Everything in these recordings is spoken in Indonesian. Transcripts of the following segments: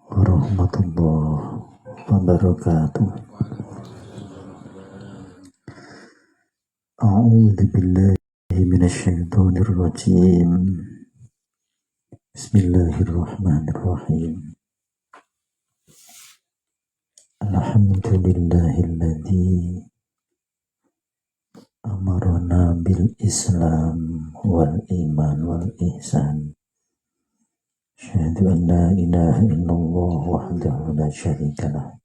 warahmatullahi wabarakatuh. A'udzu billahi minasyaitonir rajim. Bismillahirrahmanirrahim. Alhamdulillahilladzi amarna bil Islam wal iman wal ihsan. Asyhadu an la ilaha illallah wahdahu la syarika lah.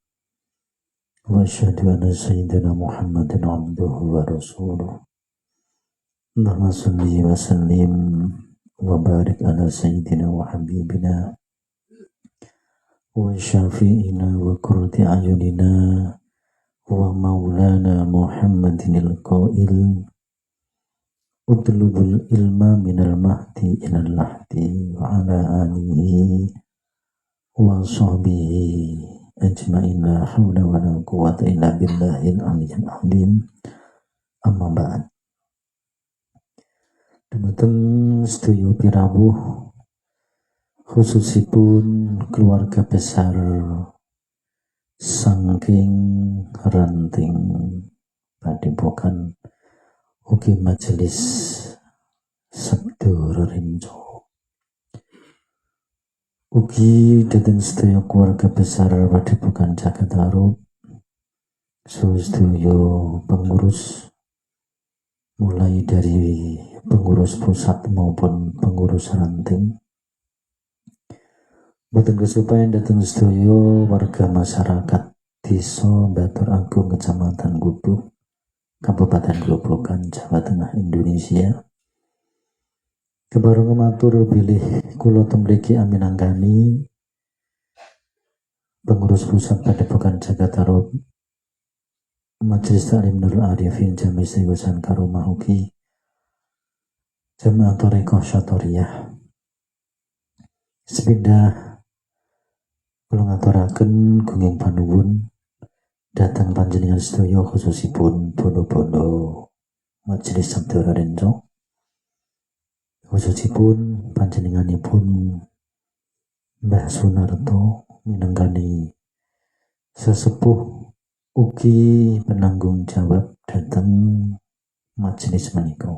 Wa asyhadu anna sayyidina Muhammadan abduhu wa rasuluh. Allahumma shalli wa sallim wa barik ala sayyidina wa habibina wa syafi'ina wa qurrati a'yunina wa maulana Muhammadin al-qail utlubul ilma minal mahdi ilal lahdi wa ala alihi wa sahbihi ajma'in la hawla wa la quwwata illa billahil aliyyil azim. Amma ba'd. Dumateng sedaya pirawuh khususipun keluarga besar saking ranting padepokan ugi majelis sabda rerenco ugi dhateng sedaya keluarga besar padepokan Jagat Arub, sedaya pengurus mulai dari pengurus pusat maupun pengurus ranting, boten kesupen dhateng sedaya warga masyarakat Desa Batur Agung, Kecamatan Kudu, Kabupaten Grobogan, Jawa Tengah, Indonesia. Kebareng matur bilih kula temriki aminangkani pengurus pusat Padepokan Jagat Arub, Majelis Taklim Nurul Arifin Jami Singgosan Karomah ugi Jamaah Thariqah Syatoriyah. Sepindah kula ngaturaken gunging panuwun dhateng panjenengan sedaya khususipun bondo-bondo Majelis Sabda Rerenco, khususipun panjenenganipun Mbah Sunarto minangkani sesepuh ugi penanggung jawab dhateng majelis menika.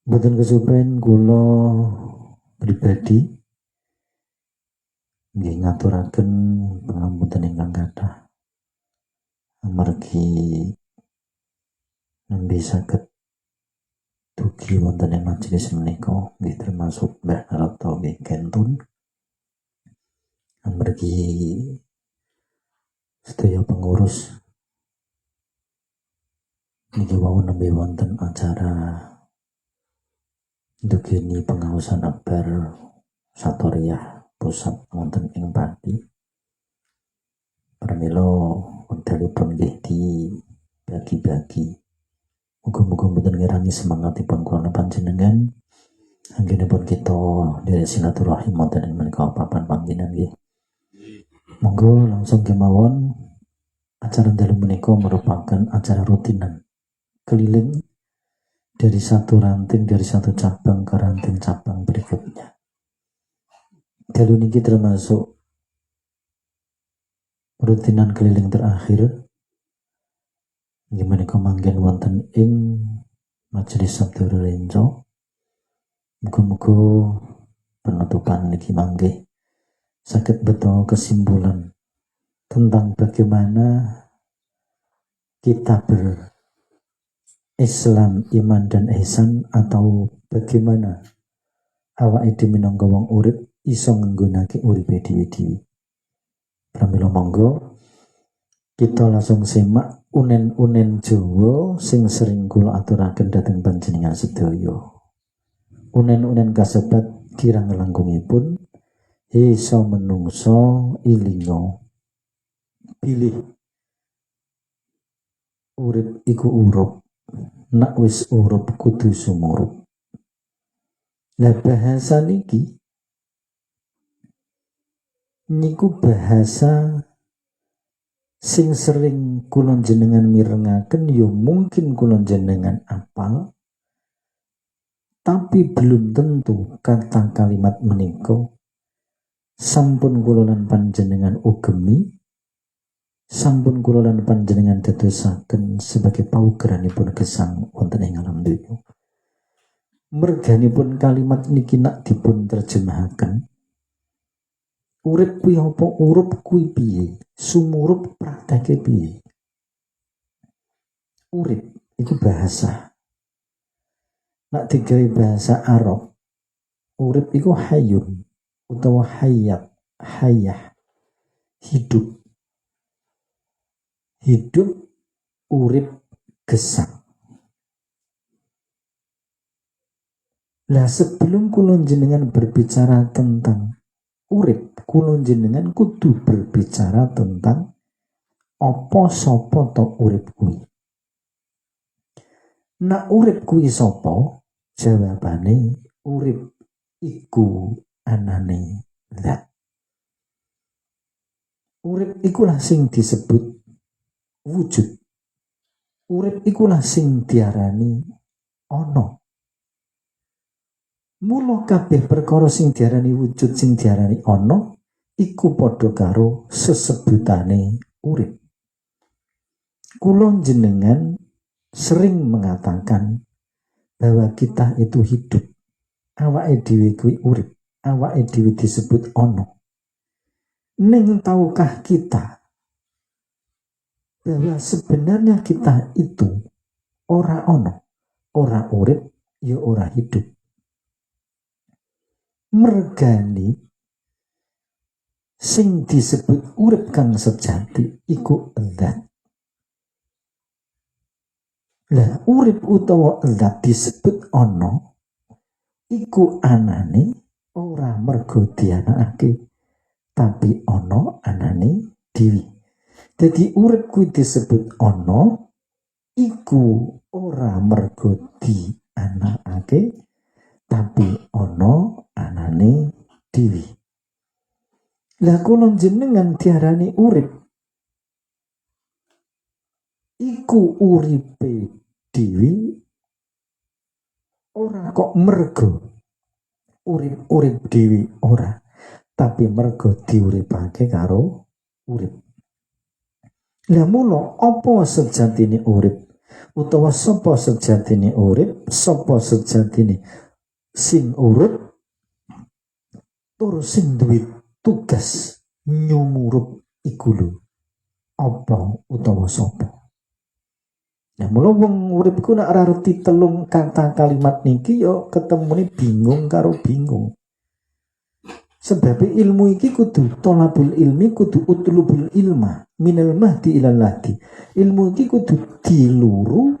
Boten kesupen kula pribadi nggih ngaturaken pangapunten ingkang kathah amargi nembe saged dugi wonten ing majelis menika, nggih termasuk Mbah Narto nggih kentun amargi sedaya pengurus niki wau nembe wonten acara dugeni pengaosan akbar Satoriyah pusat wonten ing Pati. Pramila wekdalipun nggih dibagi-bagi. Muga-muga mboten ngirangi semangatipun kula panjenengan anggenipun kita nderek silaturahim wonten ing menika papan panggenan nggih. Monggo langsung kemawon, acara dalu menika merupakan acara rutinan keliling dari satu ranting, dari satu cabang ke ranting cabang berikutnya. Dalu niki termasuk rutinan keliling terakhir gimana manggen wonten ing Majelis Sabda Rerenco. Muga-muga penutupan niki manggih saged beto kesimpulan tentang bagaimana kita berislam, iman dan ihsan, atau bagaimana awake dhewe minangka wong urip iso nggunakake uripe dhewe-dhewe. Pramila monggo kita langsung simak unen-unen Jawa sing sering kula aturaken dhateng panjenengan sedaya. Unen-unen kasebat kirang langgungipun iso menungso ilinga pilih urip iku urup, nak wis urup kudu sumurup. Lah bahasa niki niku bahasa sing sering kula jenengan mirengaken, yo mungkin kula jenengan apal, Tapi belum tentu kata kalimat menika sampun kula lan panjenengan ugemi, sampun kula lan panjenengan dadosaken sebagai paugeranipun gesang wonten ing alam donya. Merganipun kalimat niki nak dipun terjemahaken, urip kuwi apa, urip kuwi piye, sumurup prakteke piye. Urip itu bahasa. Nak digawe bahasa Arab, urip iku hayun utawa hayat, hayah, hidup. Hidup, urip, gesang. Lah sebelum kula jenengan berbicara tentang urip, kula jenengan kudu berbicara tentang apa sapa to urip kuwi. Nak urip kuwi sapa? Jawabane urip iku anane zat. Urip ikulah sing disebut wujud. Urip ikulah sing diarani ana. Mula kabeh perkara sing diarani wujud, sing diarani ana iku padha karo sesebutane urip. Kula jenengan sering mengatakan bahwa kita itu hidup. Awake dhewe kuwi urip, awake dhewe disebut ana. Ning tahukah kita bahwa sebenarnya kita itu ora ana, ora urip, ya ora hidup. Mergani sing disebut urip kang sejati iku zat. Lah urip utawa zat disebut ana iku anane ora mergo dianakake, tapi ana anane dhewe. Dadi urip kuwi disebut ana iku ora mergo dianakake, tapi ana anane dhewe. Lah kula jenengan diarani urip iku uripe dhewe ora kok mergo urip dhewe ora, tapi mergo diuripake karo urip. Lah mula apa sejatine urip utawa sapa sejatine urip, sapa sejatine sing urip tur sing duwe tugas nyumurup iku lho apa utawa sapa. Nah mula wong urip ku nek ora ngerti telung kata kalimat niki ya ketemune bingung karo bingung. Sebab ilmu iki kudu tolabul ilmi, kudu utlubul ilma minal mahdi ilal lahdi. Ilmu iki kudu diluru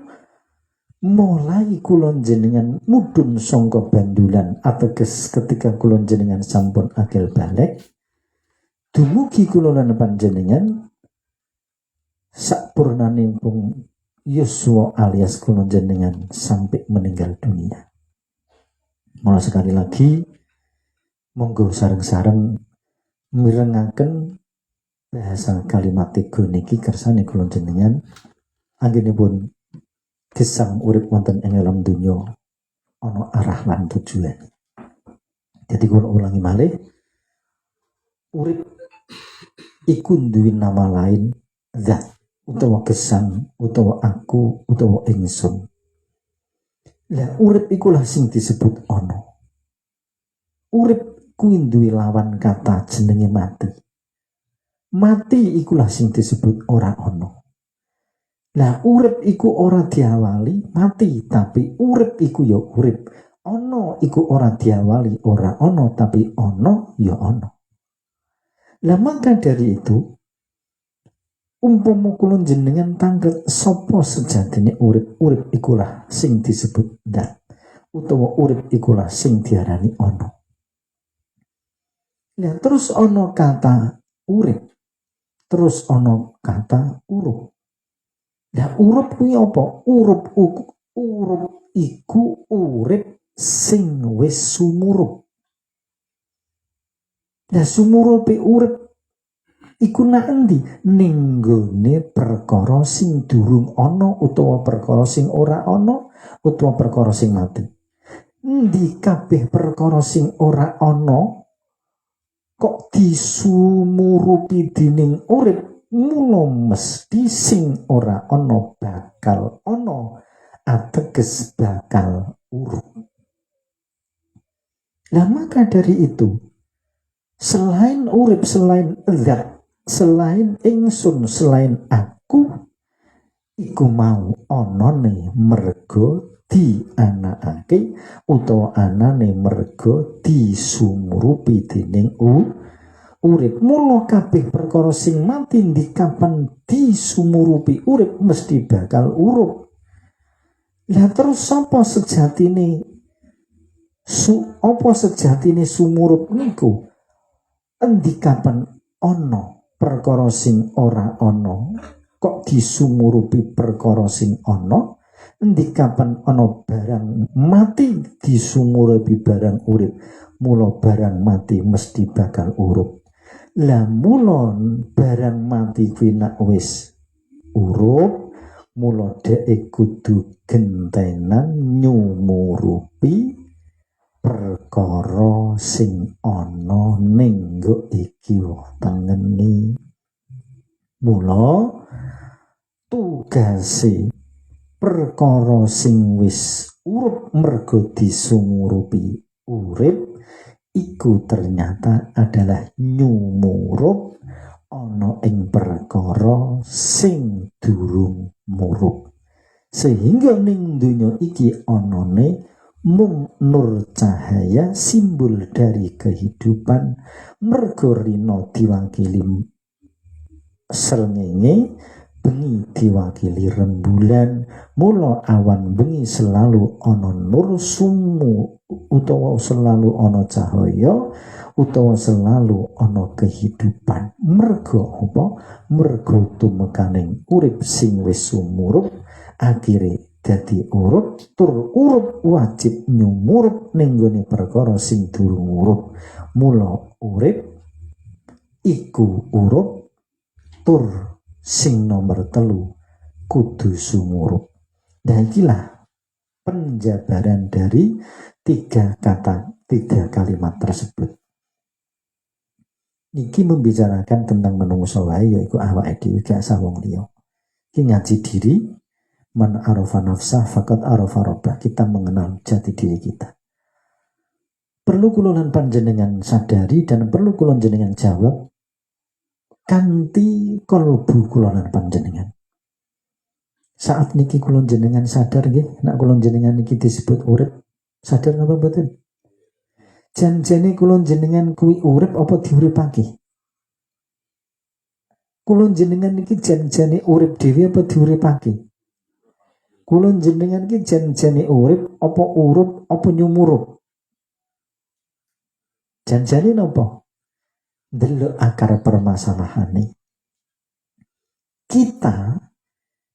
mulai kulon jenengan mudhun sangka bandulan ateges ketika kulon jenengan sampun akil balik dumugi kulon lan panjenengan sakpurnanipun yuswa alias kulon jenengan sampai meninggal dunia. Mula sekali lagi monggo sareng-sareng mirengaken bahasa kalimat tiga niki kersane kula jenengan anggenipun gesang urip wonten ing alam donya ana arah lan tujuan. Jadi kula ulangi malih, urip iku duwe nama lain zat utawa gesang utawa aku utawa ingsun. Lah urip ikulah sing disebut ana. Urip kuwi duwe lawan kata jenenge mati. Mati ikulah sing disebut ora ana. Lah urip iku ora diawali mati, tapi urip iku ya urip. Ana iku ora diawali ora ana, tapi ana ya ana. Lah maka dari itu umpama kula jenengan tanglet sapa sejatine urip, urip ikulah sing disebut zat utawa urip ikulah sing diarani ana. Nah, terus ono kata urip, terus ono kata urup. Nah, urup kuwi apa? Urup iku urip sing wis sumurup. Nah, sumurupe urip iku nang endi? Ning nggone perkara sing durung ana utawa perkara sing ora ana utawa perkara sing mati. Endi kabeh perkara sing ora ana kok disumurupi dening urip, mula mesti sing ora ana bakal ana, ateges bakal urip. Nah maka dari itu, selain urip, selain zat, selain ingsun, selain aku, iku mau onone mergo dianakake utawa anane mergo disumurupi dening urip. Mula kabeh perkara sing mati di kapan disumurupi urip mesti bakal urip. Lah terus sapa sejatine apa sejatine sumurup niku? Endi kapan ana perkara sing ora ana kok disumurupi perkara sing ana, endi kapan ana barang mati disumurupi barang urip, mula barang mati mesti bakal urip. Lah mula barang mati kuwi nek wis urip, mula dhek kudu gentenan nyumurupi perkara sing ana ning iki tengeni. Mula tugase perkara sing wis urip mergo disumurupi urip iku ternyata adalah nyumurup ana ing perkara sing durung murup, sehingga ning donya iki anane mung nur cahaya, simbol dari kehidupan, mergo rina diwakili srengenge, bengi diwakili rembulan, mula awan bengi selalu ana nur sumu utawa selalu ana cahaya utawa selalu ana kehidupan. Mergo apa? Mergo tumekaning urip sing wis sumurup akhire dadi urip, tur urip wajib nyumurup ning gone perkara sing durung urip. Mula urip iku urip, tur sing nomor 3 kudu sumurup. Nah ikilah penjabaran dari 3 kalimat tersebut. Niki membicarakan tentang menungso wae, yaiku awake dhewe gak sah wong liya. Iki ngaji diri, man arafa nafsah faqad arafa rabbah. Kita mengenal jati diri kita. Perlu kula lan panjenengan sadari dan perlu kula jenengan jawab kanthi kalbu kula lan panjenengan. Saat niki kula jenengan sadar nggih, nek kula jenengan niki disebut urip, sadar napa mboten? Janjane kula jenengan kuwi urip apa diuripake? Kula jenengan niki janjane urip dhewe apa diuripake? Kula jenengan iki janjane urip apa urip apa nyumurup? Janjane napa? Delok akar permasalahane. Kita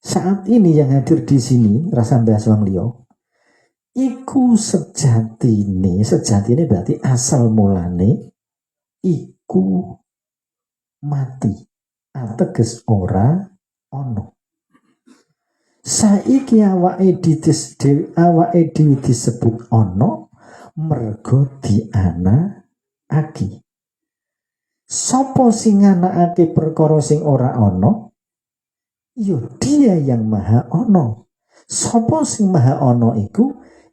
saat ini yang hadir di sini, rasa bahas wong liya, iku sejatine berarti asal mulane iku mati, ateges ora ono. Saiki awake dhewe disebut ono mergo dianakake. Sopo sing nganakake perkara sing ora ono? Ya dia yang maha ono. Sopo sing maha ono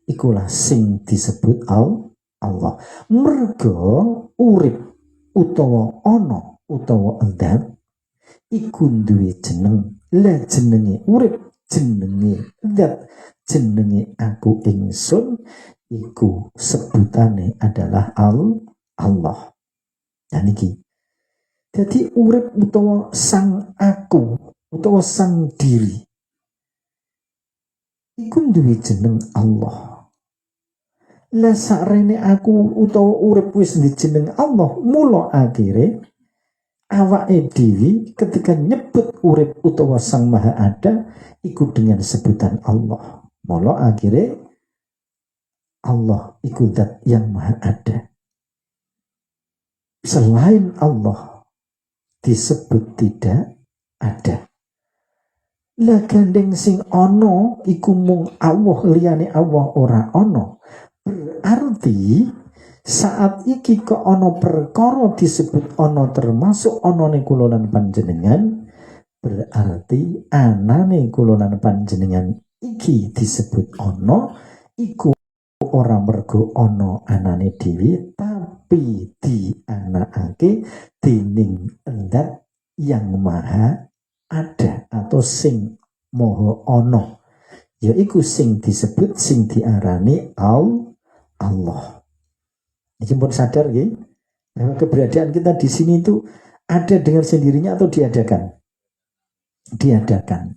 ikulah sing disebut Allah. Mergo urip utawa ono utawa endap iku duwe jeneng. Lah jenenge urip, jenenge endap, jenenge aku ingsun, iku sebutane adalah Allah. Dan iki jadi urip utawa sang aku utawa sang diri iku duwe jeneng Allah. Lah sarene aku utawa urip wis duwe jeneng Allah, mula akhire awake dhewe ketika nyebut urip utawa sang maha ada iku dengan sebutan Allah. Mula akhire Allah iku zat yang maha ada. Selain Allah disebut tidak ada. Lah gandeng sing ono iku mung Allah, liyane Allah ora ono. Berarti saat iki kok ono perkara disebut ono termasuk ono ning kula lan panjenengan, berarti anane kula lan panjenengan iki disebut ono iku ora mergo ono anane dhewe, tapi dianakake dening Zat yang maha ada atau sing moho ono, yaiku sing disebut sing diarani Allah. Ini pun sadar ya, bahwa keberadaan kita di sini itu ada dengan sendirinya atau diadakan? Diadakan.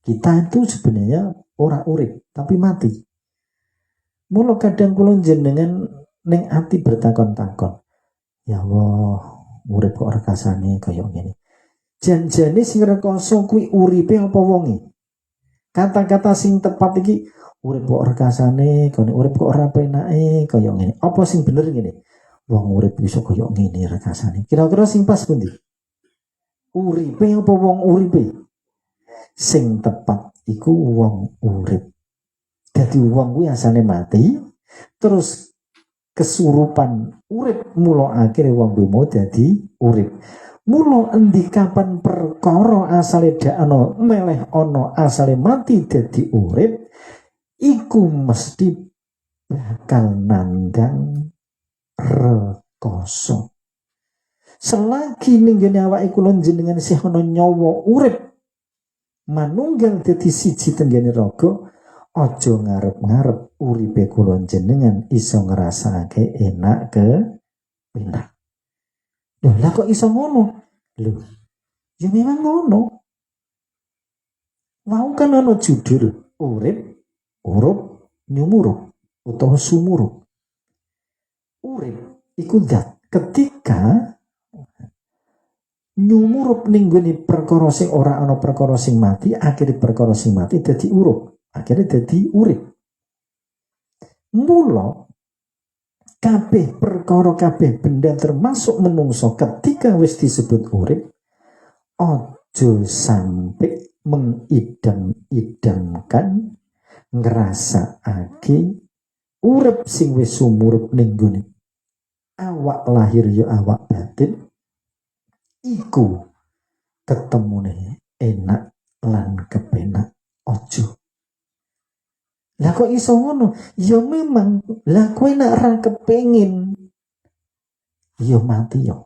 Kita itu sebenarnya ora urip tapi mati. Mula kadang kula jenengan ning ati bertakon-takon, ya Allah, urip kok rekasane kaya ngene. Janjane sing rekoso kuwi uripe apa wonge? Kata-kata sing tepat iki, urip kok rekasane, kene urip kok ora penake kaya ngene. Apa sing bener ngene? Wong urip iso kaya ngene rekasane. Kira-kira sing pas pundi? Uripe apa wong uripe? Sing tepat iku wong urip. Dadi wong kuwi asale mati, terus kesurupan urip, mula akhire wong kuwi mau dadi urip. Mula endi kapan perkara asale dak ana meleh ana asale mati dadi urip, iku mesti bakal nandang rekoso. Selagi ning gene awake kula jenengan isih ana nyawa urip manunggal dadi siji tenggene raga, aja ngarep-ngarep uripe kula jenengan iso ngrasakake enak kepenak. Loh, lah kok iso ngono? Loh, ya memang ngono. Mau kan ana judul urip, urup, nyumurup utawa sumurup. Urip iku zat ketika nyumurup ning gone perkara sing ora ana perkara sing mati, akhire perkara sing mati dadi urup, akhire dadi urip. Mula kabeh perkara, kabeh benda termasuk menungso ketika wis disebut urip, aja sampai mengidam-idamkan ngrasakake urip sing wis sumurup ning gone awak lahir ya awak batin iku ketemune enak lan kepenak. Ojo. Lah kok iso ngono? Ya memang, lah kowe nek ra kepengin ya mati ya.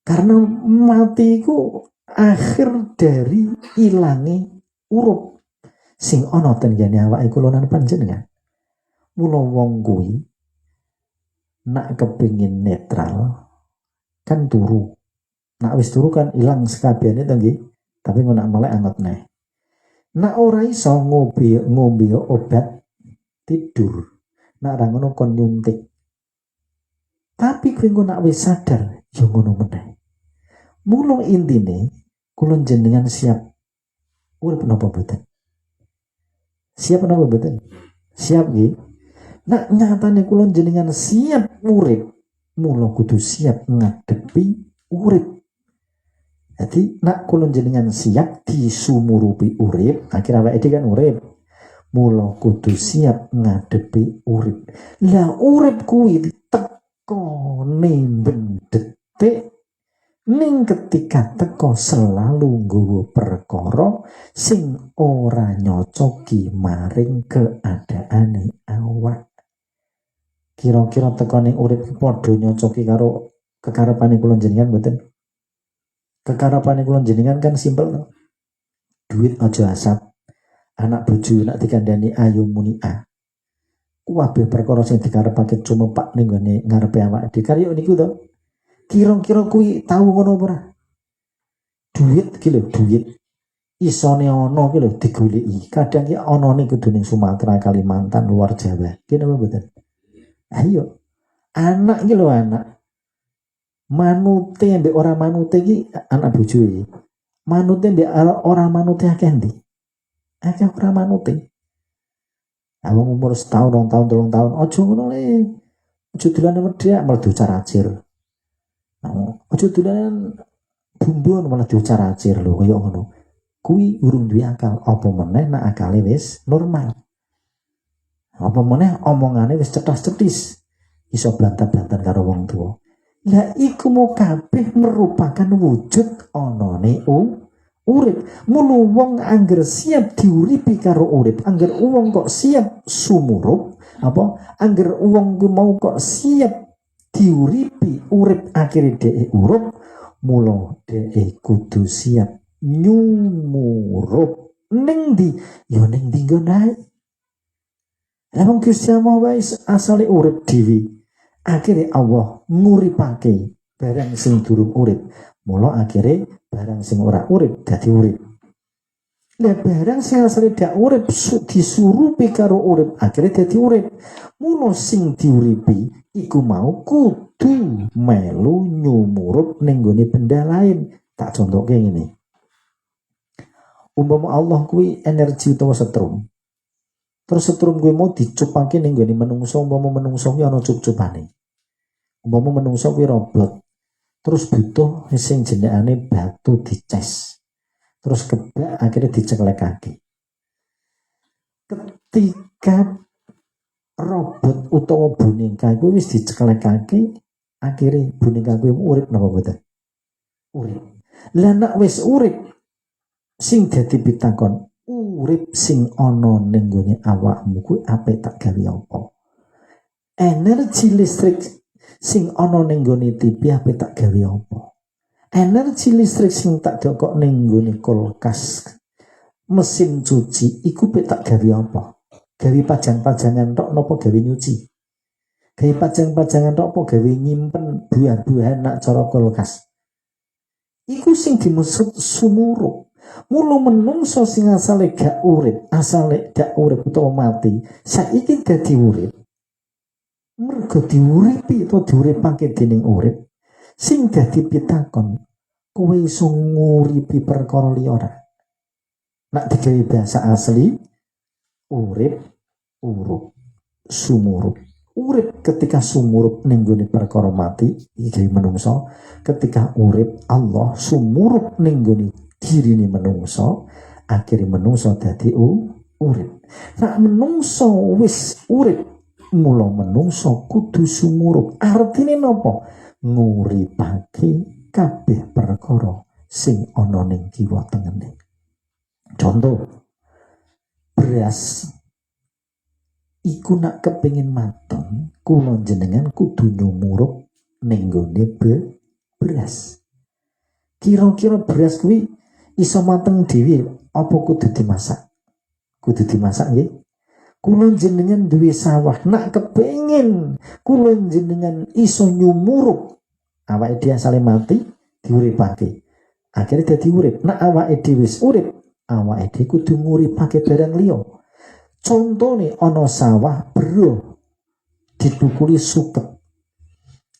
Karena mati iku akhir dari ilange urup sing ana tenggene awake kula lan panjenengan. Mula wong kuwi nak kepengin netral kan turu. Nak wis turu kan ilang sekabehane to nggih. Tapi ngono melek anget neh. Nak ora iso ngombe obat tidur. Nak ra ngono kon nyuntik. Tapi kowe nak wis sadar ya ngono meneh. Mula intine kula jenengan siap urip napa boten? Siap napa boten? Siap nggih. Nak nyatane kula jenengan siap urip, mula kudu siap ngadepi urip. Jadi nak kula jenengan siap disumurupi urip, akhir awake dhewe kan urip. Mula kudu siap ngadepi urip. Lah urip kuwi tekone bendetik ning ketika teko selalu nggawa perkara sing ora nyocoki maring keadaane awak. Kira-kira teko ning urip padha nyocoki karo kekarepane kula jenengan mboten? Kekarepane kula jenengan kan simpel. Duit aja asap. Anak bojo nak dikandani ayu muni a. Kabeh perkara sing dikarepake cuma pak ning gone ngarepe awake dhewe. Kaya niku to. Kira-kira kuwi tau ngono ora? Duit ki lho, duit. Isone ana ki lho digoleki. Kadang ki anane kudu ning Sumatera, Kalimantan, luar Jawa. Ki napa mboten? Ayo. Anak ki lho anak. Manute mbek ora manute ki anak bojo iki. Manute mbek ora manute akeh ndi? Akeh ora manute. Awang umur setahun, 2 tahun, 3 tahun, aja ngono le. Aja dolane wedhek malah diucaracir. Aja dolanan bumbon malah diucaracir lho kaya ngono. Kuwi urung duwe akal, apa meneh nek akale wis normal. Apa meneh omongane wis cetas-cetis. Iso blantar-blantar karo wong tuwa. Lah iku mau kabeh merupakan wujud anane urip. Mulu wong angger siap diuripi karo urip, angger wong kok siap sumurup, apa angger wong ku mau kok siap diuripi urip akhire dhek urip, mula dhek kudu siap nyumurup ning ndi ya ning ndi nggonae. Lah wong Gusti Allah wae asale urip dhewe. Akhire Allah nguripake barang sing durung urip. Mula akhire barang sing ora urip dadi urip. Lah barang sing asale dak urip disurupi karo urip akhire dadi urip. Mula sing diuripi iku mau kudu melu nyumurup ning gone benda lain. Tak contohke ngene. Umpama Allah kuwi energi utawa setrum. Terus setrum kuwi mau dicupake ning gone menungso, umpama menungso kuwi ana cup-cupane. Umpama menungso kuwi robot. Terus butuh sing jenengane batu dicas. Terus kebak akhirnya diceklekake. Ketika robot utawa boneka kuwi wis diceklekake, akhirnya boneka kuwi urip napa mboten? Urip. Lah nek wis urip sing dadi pitakon, urip sing ana ning gone awakmu kuwi ape tak gawe apa? Energi listrik sing ana ning gone TV ape tak gawe apa? Energi listrik sing tak dokok ning gone kulkas, mesin cuci iku pe tak gawe apa? Gawe pajang-pajangan tok napa gawe nyuci? Gawe pajang-pajangan tok apa gawe nyimpen buah-buahan nak cara kulkas? Iku sing dimaksud sumurup. Mula menungso sing asale gak urip, asale gak urip utawa mati, saiki dadi urip. Mergo diuripi utawa diuripake dening urip, sing dadi pitakon, kowe iso nguripi perkara liya ora? Nek digawe bahasa asli, urip, urup, sumurup. Urip ketika sumurup ning gone perkara mati, iki menungso, ketika urip Allah sumurup ning gone dirine menungso, akhire menungso dadi urip. Nek menungso wis urip, mula menungso kudu sumurup. Artine napa? Nguripake kabeh perkara sing ana ning kiwa tengene. Contoh, beras iku nak kepengin mateng, kula jenengan kudu nyumurup ning gone beras. Kira-kira beras kuwi iso mateng dhewe apa kudu dimasak? Kudu dimasak nggih. Kula jenengan duwe sawah, nak kepengin kula jenengan iso nyumurup awake dhewe asale mati diuripake. Akhire dadi urip. Nak awake dhewe wis urip, awake dhewe kudu nguripake barang liya. Contone ana sawah bro didukuli suket.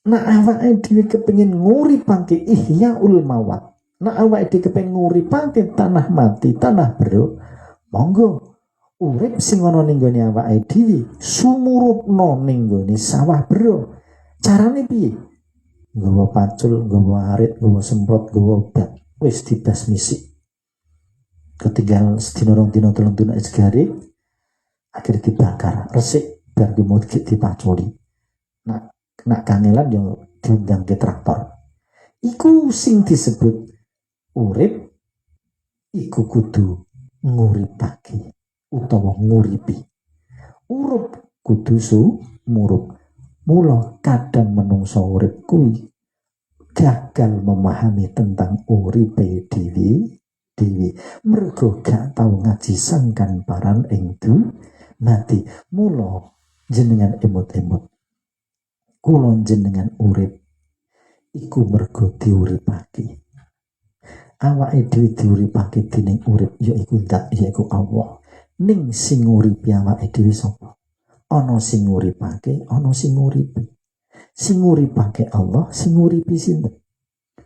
Nak awake dhewe kepengin nguripake ihyaul mawat. Nak awake dhewe kepengin nguripake tanah mati, tanah bro, monggo urip sing ana ning gone awake dhewe sumurupno ning gone sawah bro. Carane piye? Nggawa pacul, nggawa arit, nggawa semprot, nggawa obat, wis dibasmisi. Ketinggal sedina rong dina telung dina segari, akhirnya dibakar, resik, biar dimut dipaculi. Nak kangelan yang diundang ke traktor. Iku sing disebut urip, iku kudu nguripake utawa nguripi. Urup kudu sumurup. Mula kadang menungso urip kuwi gagal memahami tentang uripe dhewe mergo gak tau ngaji sangkan paran ing mati. Mula jenengan emut-emut, kula jenengan urip iku mergo diuripake. Awake dhewe diuripake dening urip yaiku zat yaiku Allah. Ning sing nguripi awake dhewe sapa? Ana sing nguripake, ana sing nguripi. Sing nguripake Allah, sing nguripi sinten?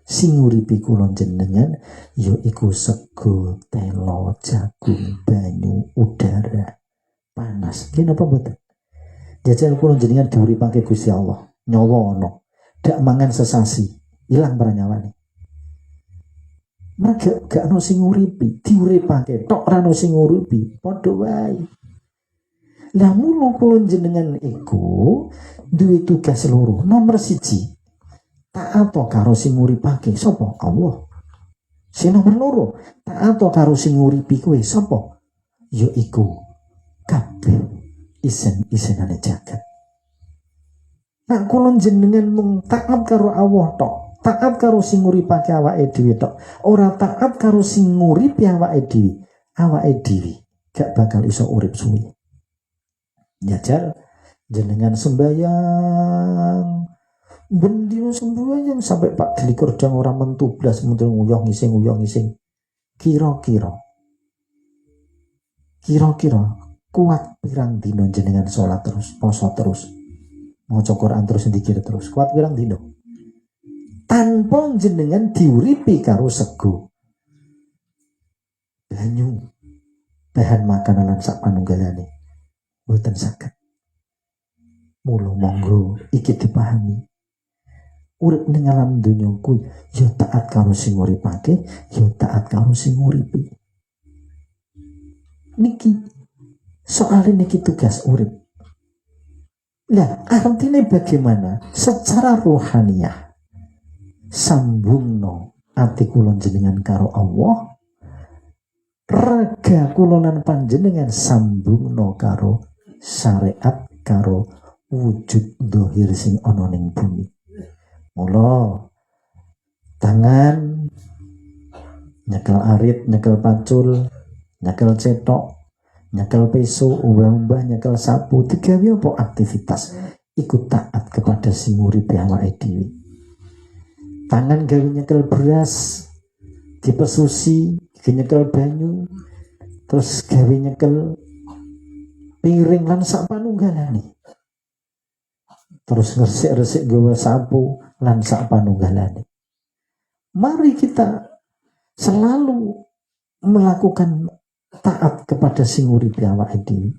Sing nguripi kula jenengan yaiku sego, telo, jagung, banyu, udara, panas. Ki napa mboten? Jajal kula jenengan diuripake Gusti Allah. Nyawa ana. Dak mangan sesasi, ilang pranyawane. Mereka gak ono sing nguripi, diuripake tok ora ono sing nguripi, padha wae. Lah mula kula jenengan iku duwe tugas loro. Nomor 1, taat karo sing nguripake sapa? Allah. Sing nomor 2, taat karo sing nguripi kowe sapa? Ya iku kabeh isen-isenane jagat. Nak kula jenengan mung taat karo Allah tok, taat karo sing nguripake awake dhewe tok, ora taat karo sing nguripi awake dhewe gak bakal iso urip suwi. Nyajar jenengan sembayang bendino sembayang sampai Pak Delikur jang ora mentublas mentul nguyong ngising kira-kira kuat pirang dino jenengan sholat terus, poso terus, maca Quran terus, zikir terus, kuat pirang dino tanpa jenengan diuripi karo sego banyu bahan makanan lan sak panunggalane mboten saged. Mula monggo iki dipahami. Urip ning alam donya kuwi ya taat karo sing nguripake, ya taat karo sing nguripi. Niki soalnya niki tugas urip. Nah, artinya bagaimana? Secara rohaniyah sambungno ati kula jenengan karo Allah, raga kula lan panjenengan sambungno karo syariat, karo wujud dohir sing ana ning bumi. Mula tangan nyekel arit, nyekel pacul, nyekel cetok, nyekel peso, umbah-umbah, nyekel sapu, digawe apa aktivitas ikut taat kepada sing uripe awake dhewe. Tangan gawe nyekel beras, dipesusi, nyekel banyu, terus gawe nyekel piring lan sak panunggalane. Terus resik-resik gawe sapu lan sak panunggalane. Mari kita selalu melakukan taat kepada sing uripe awake dhewe.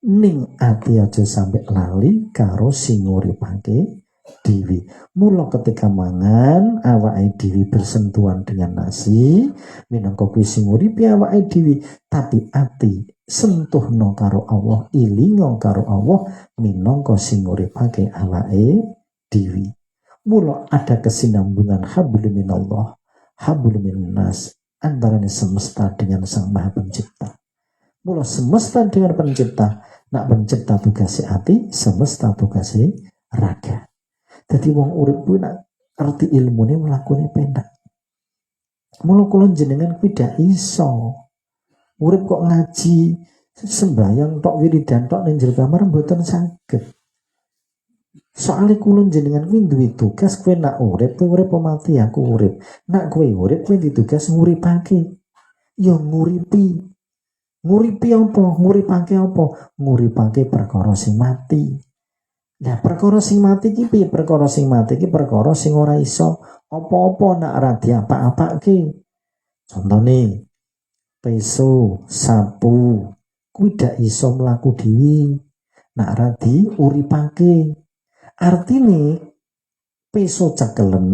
Ning ati aja sampai lali karo sing uripake dhewe. Mula ketika mangan awake dhewe bersentuhan dengan nasi, minangka kuwi sing uripe awake dhewe, tapi ati sentuhno karo Allah, ilingo karo Allah minangka sing uripake awake dhewe. Mula ada kesinambungan hablum minallah, hablum minnas, antaranya semesta dengan Sang Maha Pencipta. Mula semesta dengan pencipta, nak pencipta tugase ati, semesta tugase raga. Jadi wong urip kuwi nak arti ilmune mlakune pendak. Mula kula jenengan kuwi dak iso urip kok ngaji sembayang tok wiridan tok ning jero kamar mboten saged. Soale kula jenengan kuwi duwe tugas, kowe nak urip, kowe urip mati aku urip. Nak kowe urip, kowe ditugas nguripake. Ya nguripi. Nguripi apa? Nguripake apa? Nguripake perkara sing mati. Nah, perkara sing mati iki piye? Perkara sing mati iki perkara sing ora iso apa-apa nak ora diapa-apake. Contone peso, sapu, kuwi dak iso mlaku dhewe. Nak ora diuripake. Artine peso cekelen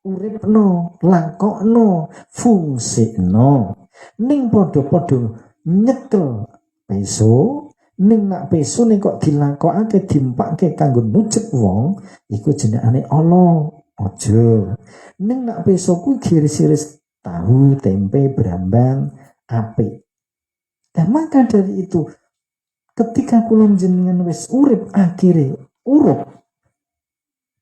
uripno, lakokno, fungsikno. Ning padha-padha nyekel peso, ning nak peso ning kok dilakokake dimpake kanggo nujuk wong, iku jenengane Allah. Aja. Ning nak peso kuwi giris-giris tahu, tempe, brambang, apik. Dan maka dari itu ketika kula jenengan wis urip akhire urip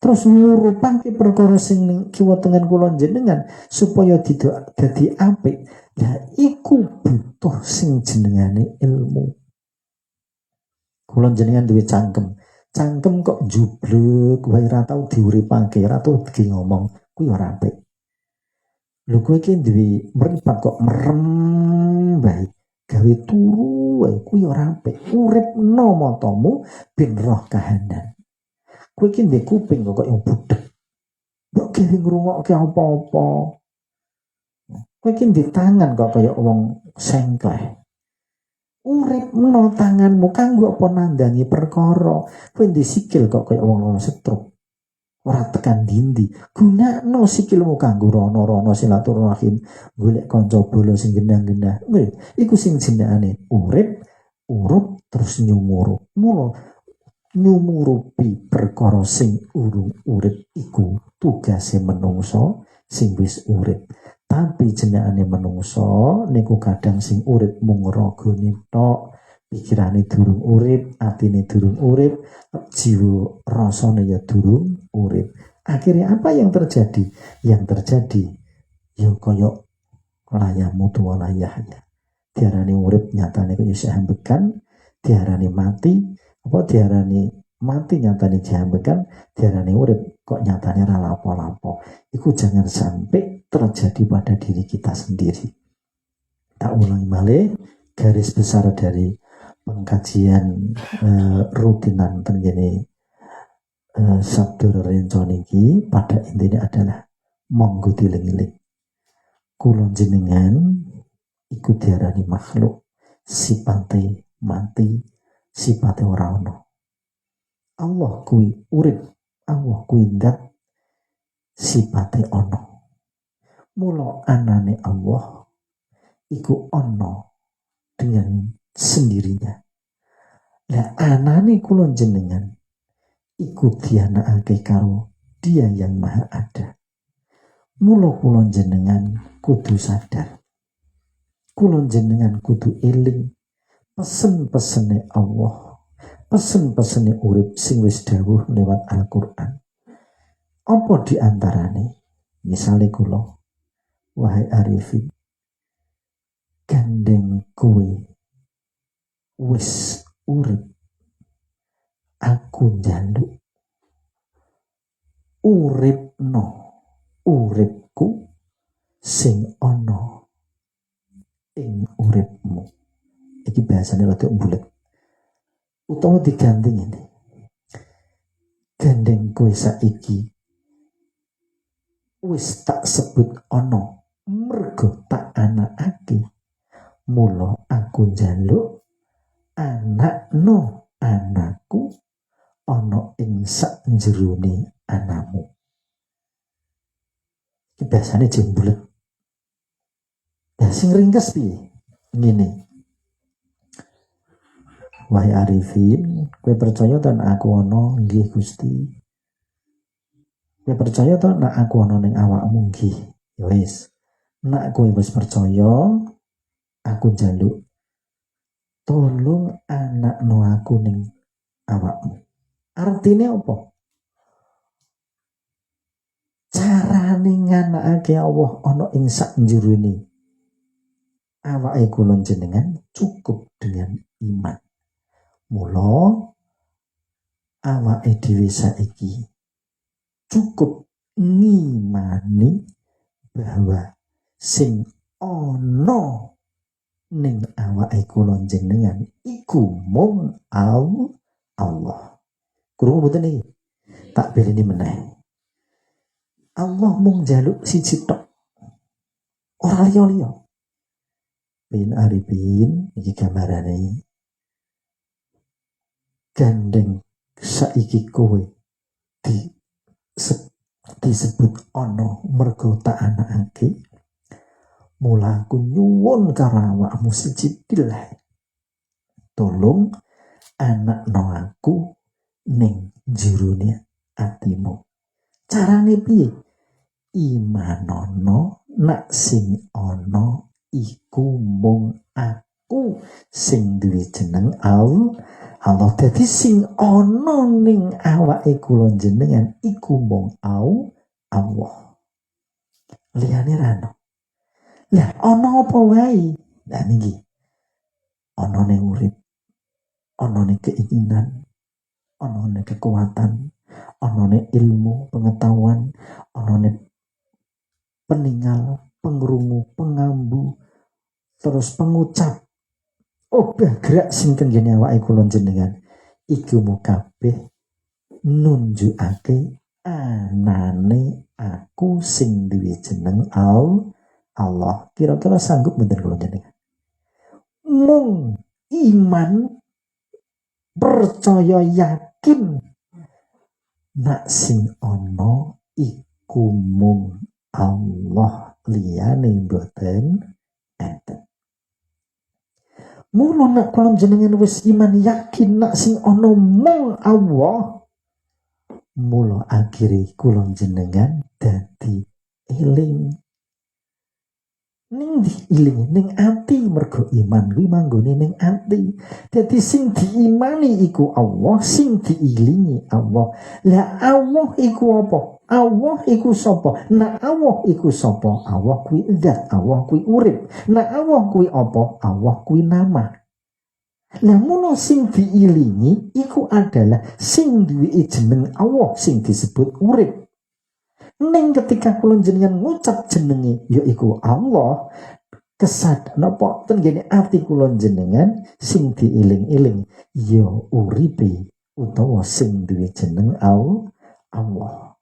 terus ngurupake perkara sing kiwa tengen kula jenengan supaya dadi apik. Lah iku butuh sing jenengane ilmu. Kula jenengan duwe cangkem kok jublek wae ora tau diuripake, ora tau ngomong, kuwi ora apik. Lho kowe iki duwe mripat kok merem bae, gawe turu wae, kuwi ora apik. Uripno matamu ben roh kahanan. Kowe iki ndek kuping kok yang budek. Mbok gawe ngrungokke apa-apa. Kowe iki ndek tangan kok kaya wong sengkleh. Uripno tanganmu kanggo apa nandangi perkara. Kowe ndek sikil kok kaya wong stroke. Ora tekan dindi. Gunakno sikilmu kanggo rono-rono silaturahim, golek kanca bola sing genah-genah. Iku sing jenengane urip urup terus nyumurup. Mula nyumurupi perkara sing urung urip iku tugase menungso sing wis urip. Tapi jenengane menungso niku kadang sing urip mung ragane tok, pikirane durung urip, atine durung urip, jiwa rasane ya durung urip. Akhirnya apa yang terjadi? Yang terjadi ya kaya layamu tua layahnya. Diarani urip nyatane kaya dihambekan, diarani mati, apa diarani mati nyatane dihambekan, diarani urip kok nyatane ra lapo-lapo. Iku jangan sampai terjadi pada diri kita sendiri. Tak ulangi malih, garis besar dari pengkajian rutinan tenggene Sabdo Rencon iki pada intinya adalah monggo diling-iling. Kula jenengan iku diarani makhluk, sipate mati, sipate ora ono. Allah kuwi urip, Allah kuwi ndat sipate ono. Mula anane Allah iku ono dengan sendirinya. Lah anane kula jenengan iku dianakake karo Dia yang Maha Ada. Mula kula jenengan kudu sadar. Kula jenengan kudu eling pesen-pesene Allah, pesen-pesene urip sing wis dawuh lewat Al-Qur'an. Apa diantarane? Misale kula, wahai Arifin, gandeng kowe wis urip, aku njaluk uripno uripku sing ana ing uripmu. Iki bahasane rada bulet. Utawa diganti ngene. Gandeng kowe saiki wis tak sebut ana mergo tak anakake. Mula aku njaluk anakno anakku ana ing sak jerone anamu. Iki bahasane jembulet. Ya sing ringkes piye? Ngene. Wahai Arifin, kowe percaya ta nek aku ana? Nggih Gusti. Kowe percaya ta nek aku ana ning awakmu? Nggih. Ya wis. Nek kowe wis percaya, aku njaluk tolong anakno aku ning awakmu. Artine apa? Carane nganakake Allah ana ing sak njurune awake kula jenengan cukup dengan iman. Mula awake dhewe saiki cukup ngimani bahwa sing ana ning awake kula jenengan iku mung Allah. Krungu mboten iki? Tak beleni meneh. Allah mung njaluk siji tok. Ora liya-liya. Bin Arifin iki gambarane. Gandeng saiki kowe disebut ana mergo tak anakake. Mula aku nyuwun karo awakmu siji dileh. Tolong anakno aku ning jerone atimu. Carane piye? Imanono nak sing ana iku mung aku sing duwe jeneng Allah. Dadi sing ana ning awake kula jenengan iku mung Allah. Liyane ra ono. Lah ana apa wae? Lah niki. Anane urip, anane keinginan, anane kekuatan, anane ilmu, pengetahuan, anane peninggal, pengrungu, pengambu, terus pengucap. Obah gerak sing tenggene awake kula jenengan iku kabeh nunjukake anane aku sing duwe jeneng Allah. Kira-kira sanggup mboten kula jenengan? Mung iman percaya yakin nak sing ana iku mung Allah, liyane mboten enten. Mula nak kula jenengan wis iman yakin nak sing ana mung Allah, mula akhire kula jenengan dadi eling. Ning diiling ning ati, mergo iman kuwi manggone ning ati. Dadi sing diimani iku Allah, sing diilingi Allah. Lah Allah iku apa? Allah iku sapa? Nah Allah iku sapa? Allah kuwi zat, Allah kuwi urip. Nah Allah kuwi apa? Allah kuwi nama. Lah mula sing diilingi iku adalah sing duwe jeneng Allah sing disebut urip. Ning ketika kula jenengan ngucap jenenge yaiku Allah, kesad napa ten gene ati kula jenengan sing diiling-iling ya uripe utawa sing duwe jeneng Allah.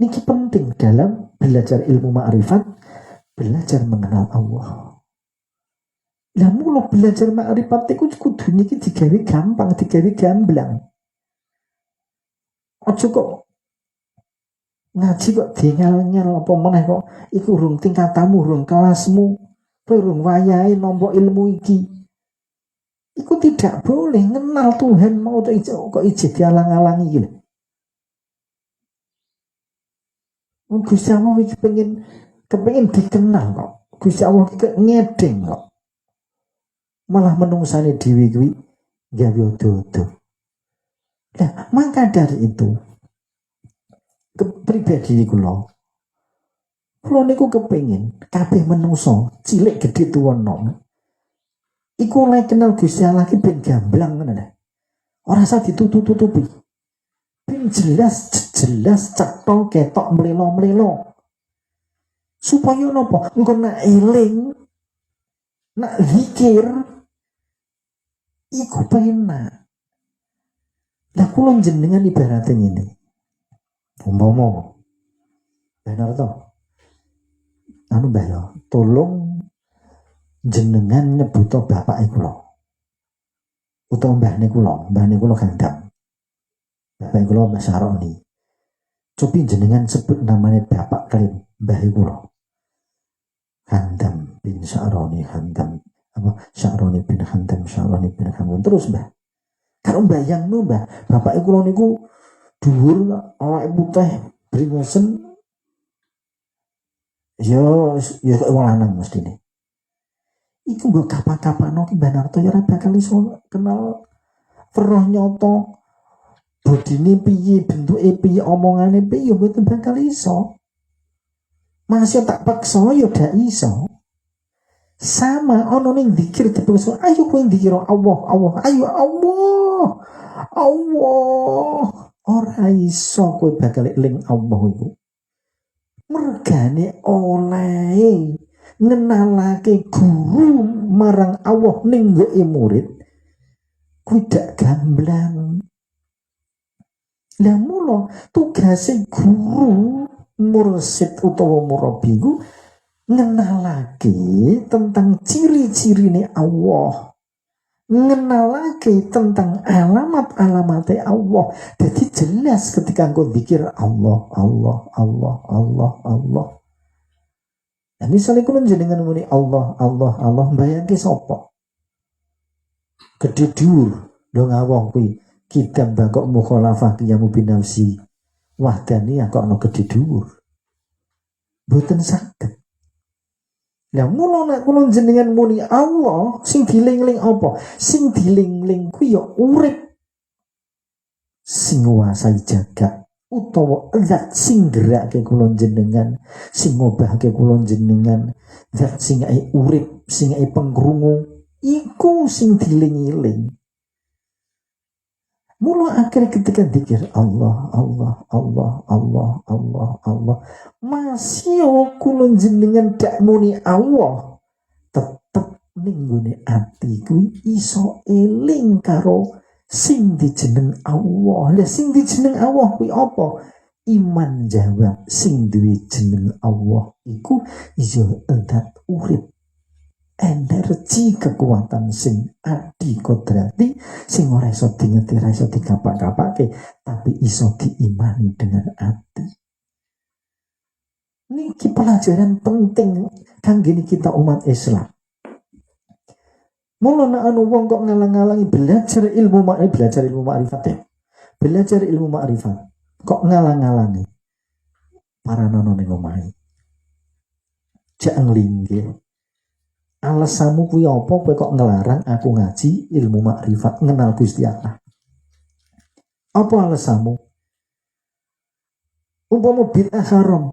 Niki penting dalam belajar ilmu ma'rifat, belajar mengenal Allah. Lah mula belajar ma'rifat iku kudu niki digawe gampang, digawe gamblang. Aja kok ngaji kok dingel-ngel apa meneh kok iku urung tingkatamu, urung kelasmu, urung wayahe nampa ilmu iki. Iku tidak boleh kenal Tuhan mau kok ije dialang-alangi iki lho. Gusti Allah iki kepengin dikenal kok. Gusti Allah iki ngedeng kok. Malah menungsane dhewe kuwi gawe dodo. Nah, maka dari itu pribadi kula niku kepengin kabeh menungso cilik gedhe tuwa nom iku oleh kenal Gusti Allah ki ben gamblang ngono lho. Ora usah ditutup-tutupi. Ben jelas cetha ketok mlelo-mlelo. Supaya napa? Engko nak eling, nak zikir iku penak. Lah kula jenengan ibaratnya ngene. Umpama benar to. Anu Mbah ya, tolong jenengan nyebuto bapake kula. Utawa mbahne kula kandhang. Bapak kula Mas Saroni. Cobi jenengan sebut namanya bapak kalian mbah kula. Handam bin Sya'roni, Handam apa Sya'roni bin Handam, Sya'roni bin Handam terus Mbah. Karo mbayangno Mbah, bapak kula niku dhuwur awake putih bringosen. Ya wong lanang mestine. Iku mbok kapan-kapano ki Mbah Narto ya ora bakal iso kenal weruh nyoto. Bodine piye, bentuke piye, omongane piye ya mboten bakal iso. Masih tak paksa ya gak iso. Sama ono ning zikir dipaksa, ayo kowe zikir Allah, ayo Allah. Ora iso kowe bakal eling Allah iku. Mergane oleh ngenalake guru marang Allah ning nggoke murid kuwi dak gamblang. Lah mula tugase guru mursid utawa murabi ku ngenalake tentang ciri-cirine Allah, ngenalake tentang alamat-alamate Allah. Jadi jelas ketika engkau zikir Allah. Nah, misalnya kula jenengan muni Allah, mbayangke sapa? Gedhe dhuwur lho ngawong kuwi. Kita bakok mukhalafah qiyamu binafsi. Wahdani ya kok ana gedhe dhuwur. Mboten saged. Lah mula nek kula jenengan muni Allah, sing diling-ling apa? Sing diling-ling kuwi ya urip. Sing nguasai jagat utawa zat sing gerake kula jenengan, sing ngobahke kula jenengan, zat sing urip, sing pengkrungu, iku sing diling-iling. Mula akhirnya ketika zikir Allah, masih kula jenengan dak muni Allah, tetep ning nggone ati kuwi iso eling karo sing dijeneng Allah. Lah sing dijeneng Allah kuwi apa? Iman jawab sing duwe jeneng Allah iku iso endat urip. Energi kekuatan sing adi kodrati sing ora iso dinyeti, ora iso dikapak-kapake, tapi iso diimani dengan ati. Niki pelajaran penting kangge kita umat Islam. Mula nek ana wong kok ngalang-alangi belajar ilmu ma'rifat ya. Belajar ilmu ma'rifat kok ngalang-alangi para nono ning omahe. Jak nglinggih. Alasanmu kuwi apa kowe kok ngelarang aku ngaji ilmu ma'rifat ngenal Gusti Allah? Apa alasanmu? Umpama bid'ah haram.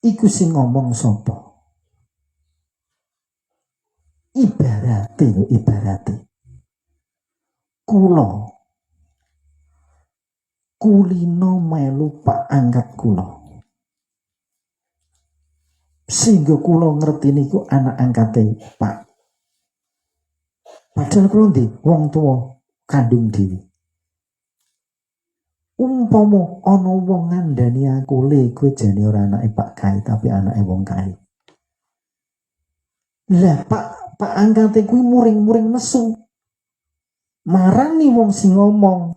Iku sing ngomong sapa? Ibarate. Kula kulino melu pak angkat kula. Sehingga kula ngerti niku anak angkate Pak. Padahal kula ndi wong tua kandung dhewe. Umpama ana wong ngandani aku le kowe jane ora anake Pak Kai tapi anake wong Kai. Lah Pak angkate kuwi muring-muring nesu. Marani wong sing ngomong.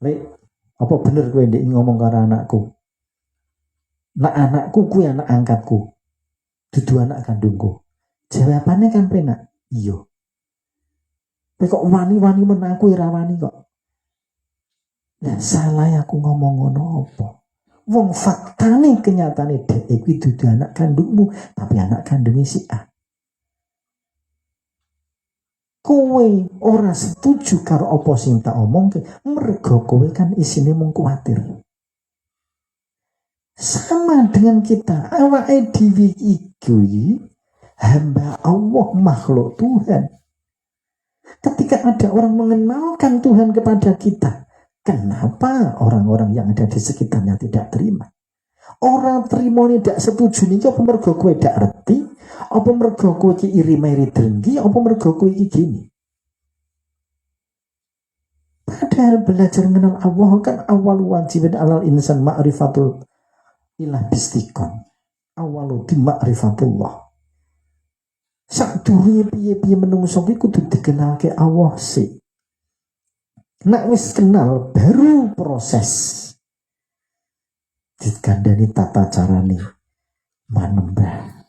Lek apa bener kowe ndek ngomong karo anakku? Nak anakku kuwi anak angkatku. Dudu anak kandungku. Jawabannya kan penak. Iya. Kowe kok wani-wani men aku ora wani kok. Lah salah aku ngomong ngono apa? Wong faktane kenyataane dhek iki dudu anak kandungmu, tapi anak kandungnya si A. Kowe ora setuju karo apa sing tak omongke, mergo kowe kan isine mung kuwatir. Sama dengan kita, awake dhewe iki hamba Allah, makhluk Tuhan. Ketika ada orang mengenalkan Tuhan kepada kita, kenapa orang-orang yang ada di sekitarnya tidak terima? Orang terima ini tidak setuju nih, apa mergo kowe tidak ngerti? Apa mergo kowe iki iri-iri dengki? Apa mergo kowe iki gini? Padahal belajar mengenal Allah kan awal wajibin alal insan ma'rifatul ilah bistikon. Awalu di ma'rifatullah. Sak duri piye-piye menungso ki kudu dikenalke Allah sih. Nek wis kenal baru proses dikandani tata carane manembah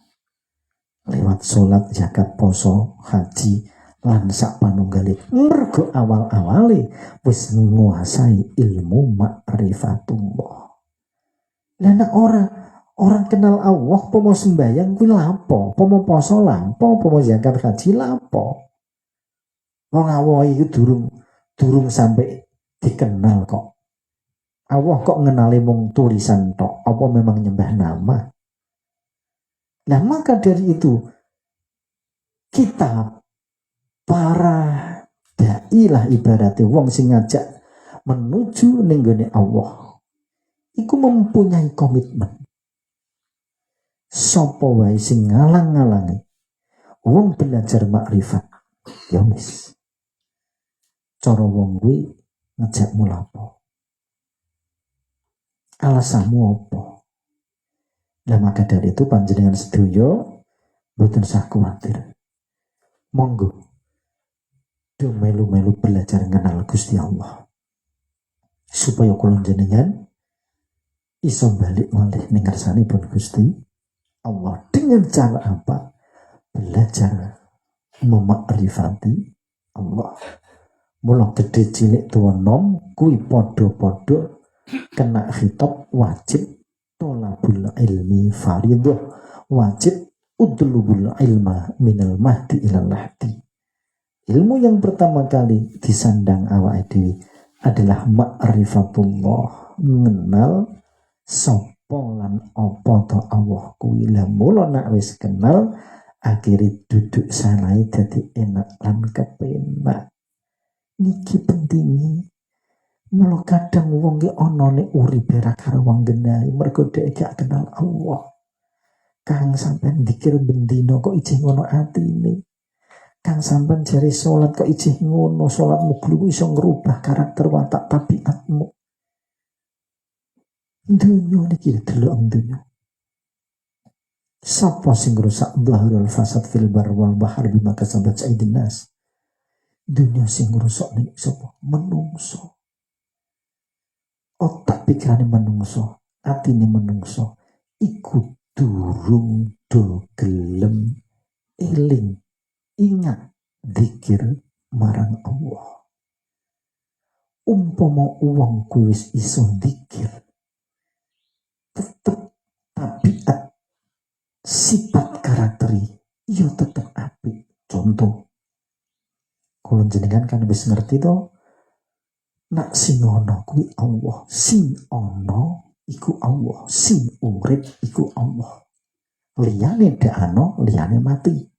lewat sholat, zakat, poso, haji lan sak panunggale. Mergo awal-awale wis nguasai ilmu ma'rifatullah. Lah nek orang kenal Allah, pomo sembayang kuwi lapo, pomo poso lapo, pomo zakat haji lapo. Wong Allah iki durung sampai dikenal kok. Allah kok ngenali mung tulisan tok, apa memang nyembah nama? Nah maka dari itu kita para dai lah ibaratnya wong sing ngajak menuju ning gone Allah. Iku mempunyai komitmen. Sapa wae sing ngalang-alangi wong belajar makrifat, ya wis. Cara wong kuwi ngejakmu lapo? Alasanmu apa? Lah maka dari itu panjenengan sedaya mboten usah kuwatir. Monggo do melu-melu belajar kenal Gusti Allah. Supaya kula jenengan iso balik malih ning kersanipun Gusti Allah. Dengan cara apa? Belajar memakrifati Allah. Mula gede cilik tua nom kuwi padha-padha kena khitab wajib tolabul ilmi fardhu, wajib utlubul ilma minal mahdi ilal lahdi. Ilmu yang pertama kali disandang awake dhewe adalah ma'rifatullah, mengenal sapa lan apa to Allah kuwi. Lah mula nek wis kenal akhire duduk salahe dadi enak lan kepenak. Niki pentingi. Mula kadang wong ki ana nek uripe ra karo wong genah mergo dhek gak kenal Allah. Kang sampean dikir bendina kok ijih ngono atine. Kang sampean jare salat kok ijih ngono, salatmu kuwi iso ngrubah karakter watak tabiatmu. Dunya niki delok dunya. Sapa sing rusak dhahirul fasad fil bar wal bahr bima kasabat aydin nas. Dunya sing rusak ning sapa? Menungso. Otak pikirane menungso, atine menungso iku durung do gelem eling Ingat zikir marang Allah. Umpama wong kuwi wis iso zikir, tetep tabiat sifat karakteri yo tetep apik. Contoh, kalau jenengan kan wis ngerti to, nak sing ono kuwi Allah, sing ono iku Allah, sing urip iku Allah. Liyane dak ano, liyane mati.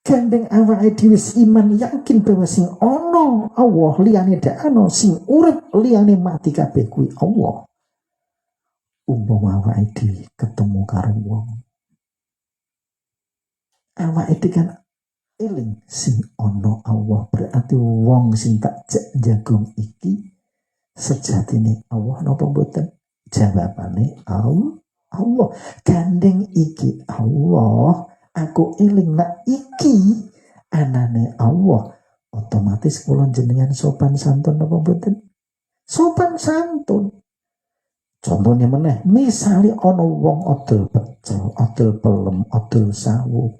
Gandeng awake dhewe iman yakin bahwa sing ono Allah, liyane dak ano, sing urip liyane mati kabeh kuwi Allah. Umpama awake dhewe ketemu karo wong, awake dhewe kan eling sing ono Allah, berarti wong sing tak jagong iki sejatine Allah napa mboten? Jawabane Allah. Gandeng iki Allah, aku eling nak iki anane Allah, otomatis kula jenengan sopan santun napa mboten? Sopan santun. Contohnya meneh, misale ana wong odol pecel, odol pelem, odol sawu,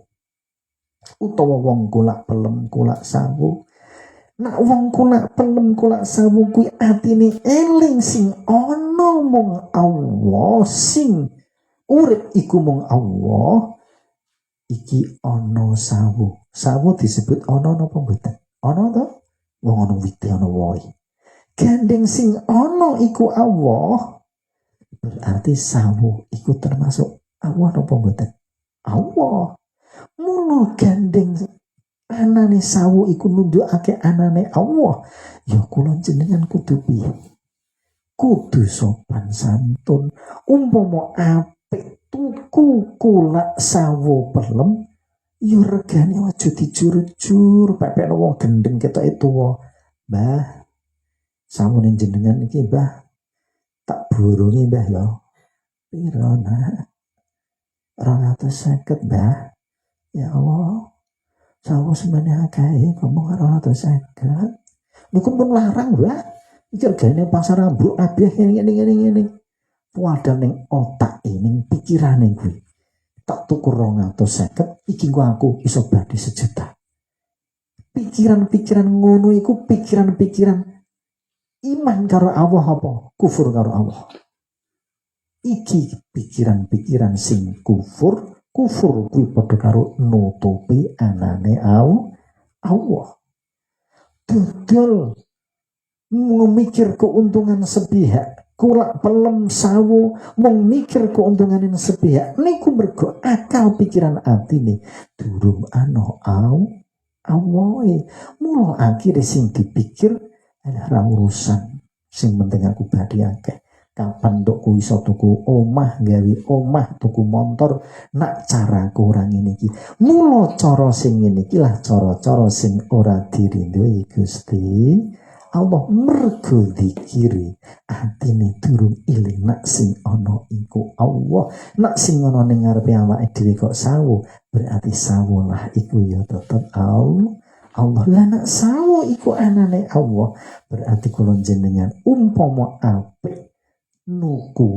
utawa wong kulak pelem, kulak sawu. Nak wong kulak pelem, kulak sawu kuwi atine eling sing ana mung Allah, sing urip iku mung Allah. Iki ana sawu. Sawu disebut ana napa mboten? Ana to? Wong ana wite ana wohe. Gandeng sing ana iku Allah. Berarti sawu iku termasuk Allah napa mboten? Allah. Mula gandeng anane sawu iku nundukake anane Allah. Ya kula jenengan kudu piye? Kudu sopan santun. Umpama apik tuku kulak sawu pelem, ya regane aja dijur-jur, pepekno wong gendeng ketoke tuwa. Mbah, sawune jenengan iki, Mbah, tak burungi, Mbah ya. Piro nak? 250, Mbah. Ya Allah. Sawu semene akeh ngomong 250. Niku pun larang, Mbah. Iki regane pasar ambruk kabeh ngene. Padahal ning otak ning pikirane kuwi. Tak tuku 250, iki aku iso badhe 1 juta. Pikiran-pikiran ngono iku pikiran-pikiran iman karo Allah apa kufur karo Allah. Iki pikiran-pikiran sing kufur kuwi padha karo nutupi anane Allah. Dodol memikir keuntungan sepihak, kulak pelem sawu mung mikir keuntungan sepihak, niku mergo akal pikiran atine durung ana Allah. Mula akhire sing dipikir ora urusan, sing penting aku badhe akeh. Kapan ndokku iso tuku omah, gawe omah, tuku motor, nak caraku ora ngene iki. Mula cara sing ngene iki lah cara-cara sing ora dirindoi Gusti Allah. Mergo dikiri atine durung iling nak sing ana iku Allah. Nak sing ana ning ngarepe awake dhewe kok sawu, berarti sawu lah iku ya tetep Allah. Lah nak sawu iku anane Allah, berarti kula jenengan umpama apik nuku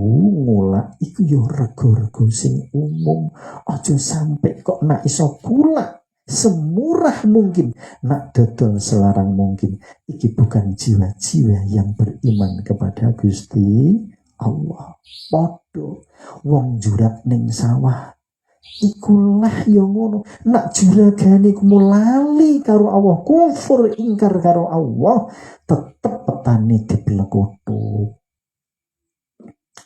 ngulak iku ya rego-rego sing umum. Aja sampai kok nak iso kulak semurah mungkin, nak dodol selarang mungkin. Iki bukan jiwa-jiwa yang beriman kepada Gusti Allah. Podo wong jurat ning sawah ikulah ya ngono. Nak juragane ku lali karo Allah, kufur ingkar karo Allah, tetep petani diblekoto.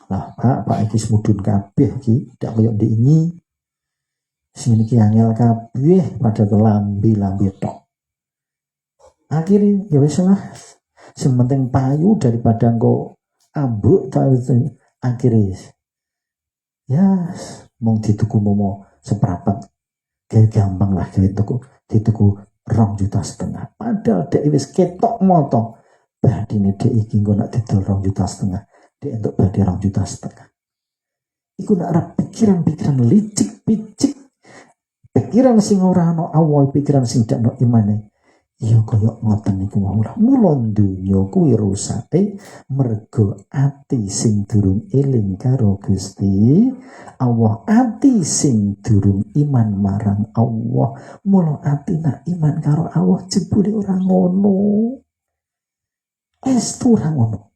Lah Pak iki semudun kabeh iki ndak koyo ndek ini. Sing iki angel kabeh pada kelambi-lambi tok. Akhirnya ya wis lah. Sing penting payu daripada engko ambruk ta akhirnya. Ya mung dituku momo seprapat. Kayak gampang lah dituku 2,5 juta. Padahal dek wis ketok moto. Badine dek iki engko nak didol 2,5 juta. Dek entuk badhe 2,5 juta. Iku nak ora pikiran-pikiran licik-picik. Pikiran sing ora ana Allah, pikiran sing dak ono imane. Ya kaya ngoten niku mawon. Mula donya kuwi rusake mergo ati sing durung eling karo Gusti Allah, ati sing durung iman marang Allah. Mula ati nak iman karo Allah jebule ora ngono. Estu ora ngono.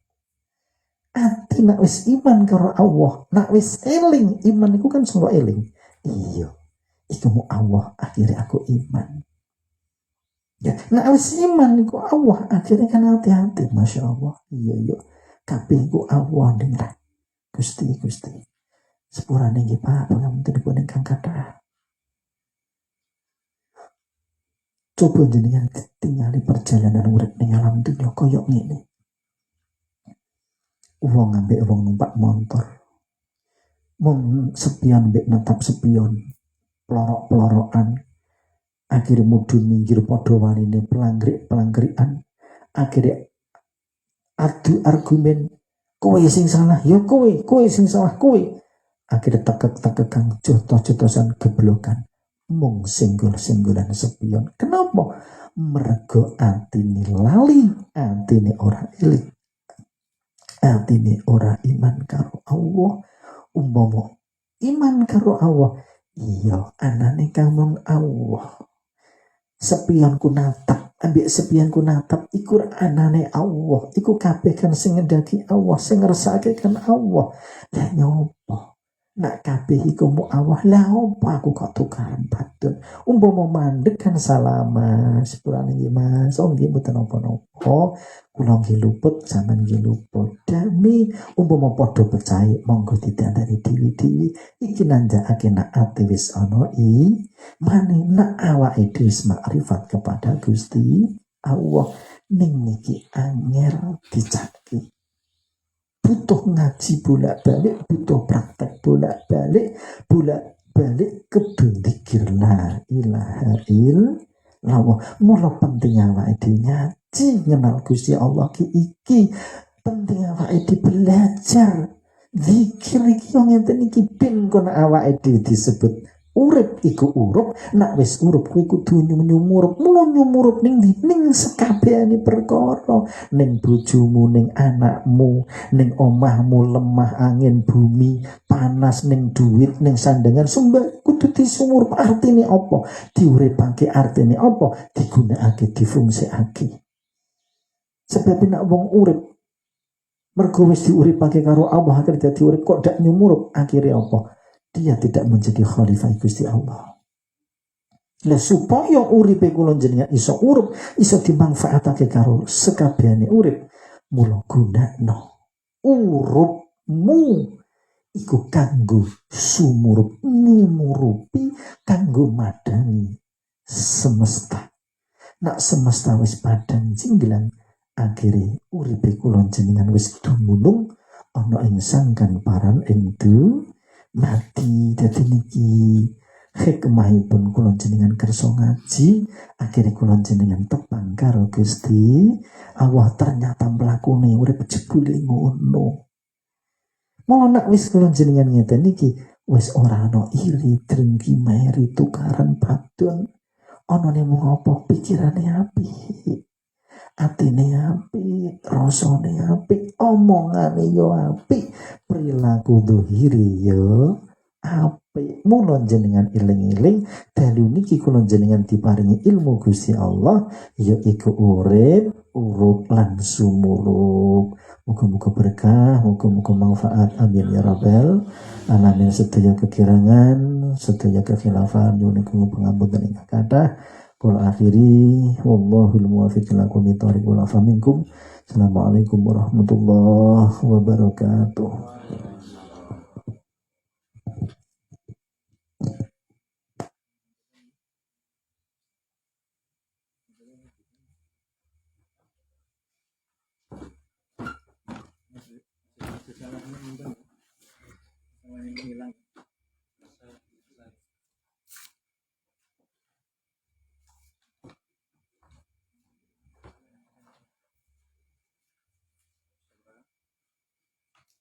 Ati nak wis iman karo Allah, nak wis eling, iman iku kan sing eling. Iya. Iku mu Allah akhirnya aku iman. Ya, nah wis iman iku Allah akhirnya kan hati-hati, masya Allah. Iya iya. Kabeh iku Allah dengar. Gusti Gusti. Sepurane nggih Pak, pangapunten dipun ingkang kathah. Coba jenengan tingali perjalanan urip ning alam dunya koyo ngene. Wong ambek wong numpak motor. Wong sepion mbek netap sepion. Pelorok-pelorokan. Akhirnya mudun minggir padha wanine pelanggerik-pelanggerikan. Akhirnya adu argumen, kowe sing salah, ya kowe sing salah kowe. Akhirnya tekek-tekekan jotos-jotosan geblokan. Mung singgul-singgulan sepion. Kenapa? Mergo atine lali, atine ora eling. Atine ora iman karo Allah. Umpama iman karo Allah, iya anane kamung Allah. Sepionku natap, ambek sepionku natap iku anane Allah, iku kabeh kan sing ngendaki Allah, sing ngersake kan Allah. Lah nyopo nak kabeh iku mu Allah, lah opo aku kok tukaran batun. Umpama mandek kan salama sepurane nggih Mas, oh nggih mboten napa-napa. Kula nggih luput, sampean nggih luput. Dami umpama padha percaya monggo didandani dewi-dewi iki nanjakake nak ati wis ana mane nak awake dhewe makrifat kepada Gusti Allah ning niki angel dicaki. Butuh ngaji bolak-balik, butuh praktek bolak-balik kudu dzikir la ilaha illallah. Mula penting awake dhewe ngaji ngenal Gusti Allah iki penting awake dhewe belajar zikir iki yo ngenten iki ben kono awake dhewe disebut urip iku urup, nak wis urup kuwi kudu nyumurup. Mula nyumurup ning sekabehane perkara, ning bojomu, ning anakmu, ning omahmu, lemah angin bumi, panas ning duit, ning sandangan sumber kudu disumurup. Artine apa? Diuripake artine apa? Digunakake, difungsikake. Sebab nek wong urip mergo wis diuripake karo Allah akhirnya dadi urip kok dak nyumurup, akhirnya apa? Dia tidak menjadi khalifah Gusti Allah. Lah supaya uripe kula jenengan iso urup, iso dimanfaatake karo sekabehane urip, mula gunakno urupmu iku kanggo sumurup nyumurupi kanggo madani semesta. Nak semesta wis padang jinggelan, akhire uripe kula jenengan wis dumunung ana ing sangkan paran entu mati. Dadi niki hikmahipun kula jenengan kersa ngaji, akhire kula jenengan tepang karo Gusti Allah. Ternyata mlakune urip jebule ngono. Mula nek wis kula jenengan ngeten niki wis ora ana iri drengki meri tukaran badon. Ana mung apa pikirane apik, atine apik, rasane apik, omongane yo apik, perilaku dohiri yo apik. Mula jenengan eling-eling dalu niki kula jenengan diparingi ilmu Gusti Allah yaiku urip, urup lan sumurup. Muga-muga berkah, muga-muga manfaat. Amin ya rabbal alamin. Sedaya kekirangan, sedaya kekhilafan nyuwun pangapunten ingkang kathah. Kula akhiri wallahul muwaffiq ila aqwamit thoriq wal afa minkum. Assalamualaikum warahmatullahi wabarakatuh. Hilang